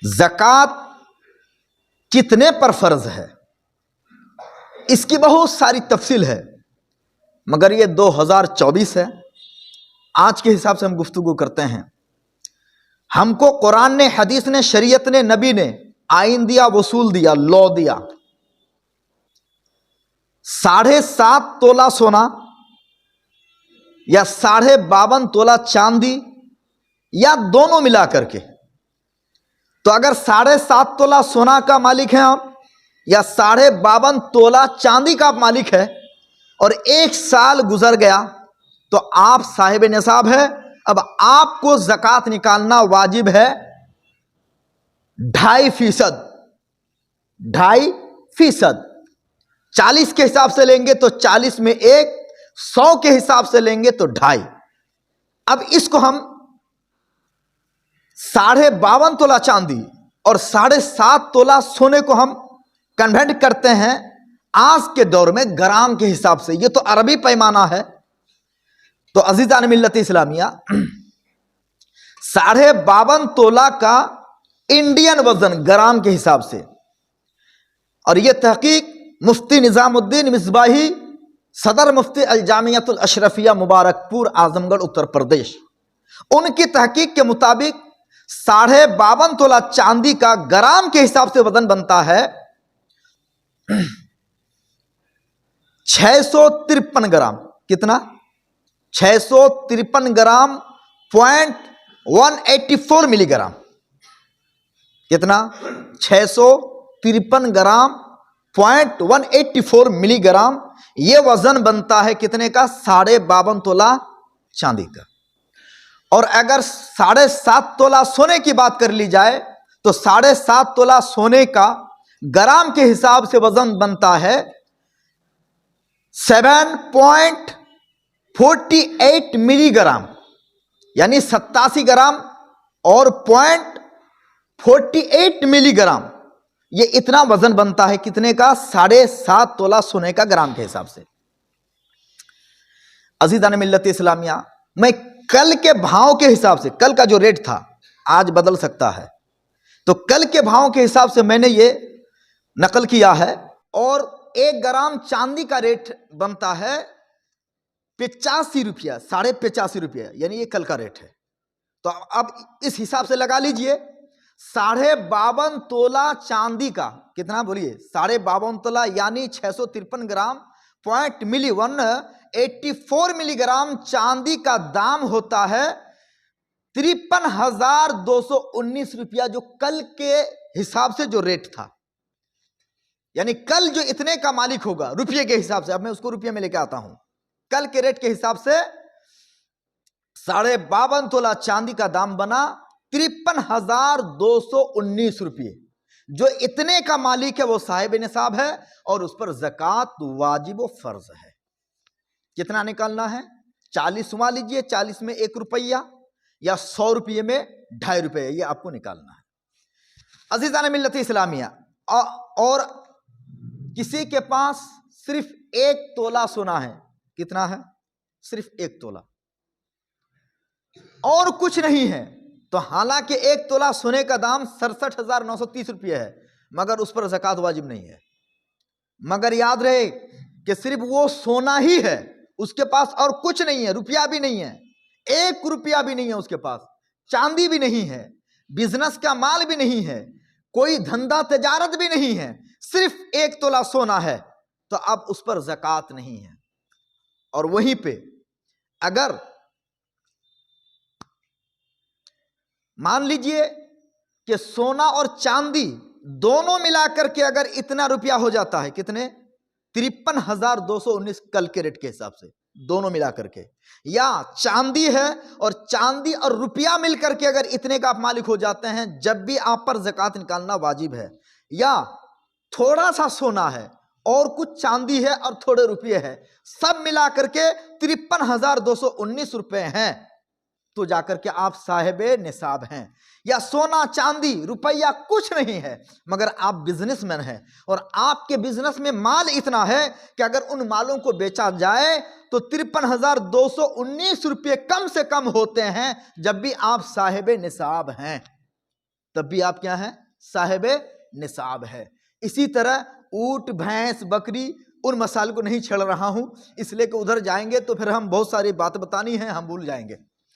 ज़कात कितने पर फर्ज है, इसकी बहुत सारी तफसील है, मगर ये 2024 है। आज के हिसाब से हम गुफ्तगू करते हैं। हमको कुरान ने, हदीस ने, शरीयत ने, नबी ने आइन दिया, वसूल दिया, लॉ दिया। 7.5 तोला सोना या 52.5 तोला चांदी या दोनों मिला करके, तो अगर 7.5 तोला सोना का मालिक है आप या 52.5 तोला चांदी का मालिक है और 1 साल गुजर गया तो आप साहिब निसाब है। अब आपको ज़कात निकालना वाजिब है 2.5%। 2.5%। 40 के हिसाब से लेंगे तो 40 में 1, 100 के हिसाब से लेंगे तो 2.5। अब इसको हम 52.5 तोला चांदी और 7.5 तोला सोने को हम कन्वर्ट करते हैं आज के दौर में ग्राम के हिसाब से। ये तो अरबी पैमाना है। तो अजीज़ान मिल्लत इस्लामिया, 52.5 तोला का इंडियन वजन ग्राम के हिसाब से, और यह तहकीक मुफ्ती निजामुद्दीन मिसबाही, सदर मुफ्ती अल जामियतुल अशरफिया, मुबारकपुर, आजमगढ़, उत्तर प्रदेश, उनकी तहकीक के मुताबिक 52.5 तोला चांदी का ग्राम के हिसाब से वजन बनता है 653 ग्राम। कितना? 653 ग्राम .184 मिलीग्राम। कितना? 653 ग्राम .184 मिलीग्राम। यह वजन बनता है कितने का? 52.5 तोला चांदी का। और अगर 7.5 तोला सोने की बात कर ली जाए तो 7.5 तोला सोने का ग्राम के हिसाब से वजन बनता है 7.48 मिलीग्राम, यानी 87 ग्राम और 0.48 मिलीग्राम। ये इतना वजन बनता है कितने का? 7.5 तोला सोने का ग्राम के हिसाब से। अज़ीज़ान मिल्लत इस्लामिया, मैं कल के भाव के हिसाब से, कल का जो रेट था आज बदल सकता है, तो कल के भाव के हिसाब से मैंने ये नकल किया है। और 1 ग्राम चांदी का रेट बनता है 85 रुपया, 85.5 रुपया, यानी ये कल का रेट है। तो अब इस हिसाब से लगा लीजिए 52.5 तोला चांदी का कितना, बोलिए? 52.5 तोला यानी 653 ग्राम .184 मिलीग्राम चांदी का दाम होता है 53,219 रुपया, जो कल के हिसाब से जो रेट था। यानी कल जो इतने का मालिक होगा रुपये के हिसाब से, अब मैं उसको रुपये में लेके आता हूं, कल के रेट के हिसाब से 52.5 तोला चांदी का दाम बना 53,219 रुपये। जो इतने का मालिक है वो साहिब निसाब है और उस पर ज़कात वाजिब व फर्ज है। कितना निकालना है? 40 मान लीजिए, 40 में 1 रुपया या 100 रुपये में 2.5 रुपये, ये आपको निकालना है। अज़ीज़ान मिल्लत इस्लामिया, और किसी के पास सिर्फ 1 तोला सोना है। कितना है? सिर्फ 1 तोला, और कुछ नहीं है, तो हालांकि 1 तोला सोने का दाम 67,930 रुपये है, मगर उस पर ज़कात वाजिब नहीं है। मगर याद रहे कि सिर्फ वो सोना ही है, उसके पास और कुछ नहीं है, रुपया भी नहीं है, 1 रुपया भी नहीं है उसके पास, चांदी भी नहीं है, बिजनेस का माल भी नहीं है, कोई धंधा तजारत भी नहीं है, सिर्फ 1 तोला सोना है, तो अब उस पर ज़कात नहीं है। और वहीं पे अगर मान लीजिए कि सोना और चांदी दोनों मिलाकर के अगर इतना रुपया हो जाता है, कितने? 53,219 कल के रेट के हिसाब से, दोनों मिलाकर के, या चांदी है और चांदी और रुपया मिलकर के अगर इतने का आप मालिक हो जाते हैं, जब भी आप पर ज़कात निकालना वाजिब है। या थोड़ा सा सोना है और कुछ चांदी है और थोड़े रुपये है, सब मिलाकर के 53,219 रुपये हैं, तो जाकर के आप साहिबे निसाब हैं। या सोना चांदी रुपया कुछ नहीं है, मगर आप बिजनेसमैन हैं और आपके बिजनेस में माल इतना है कि अगर उन मालों को बेचा जाए तो 53,219 रुपये कम से कम होते हैं, जब भी आप साहिबे निसाब हैं। तब भी आप क्या हैं? साहिबे निसाब है। इसी तरह ऊंट, भैंस, बकरी, उन मसाइल को नहीं छेड़ रहा हूं, इसलिए कि उधर जाएंगे तो फिर हम बहुत सारी बात बतानी है, हम भूल जाएंगे।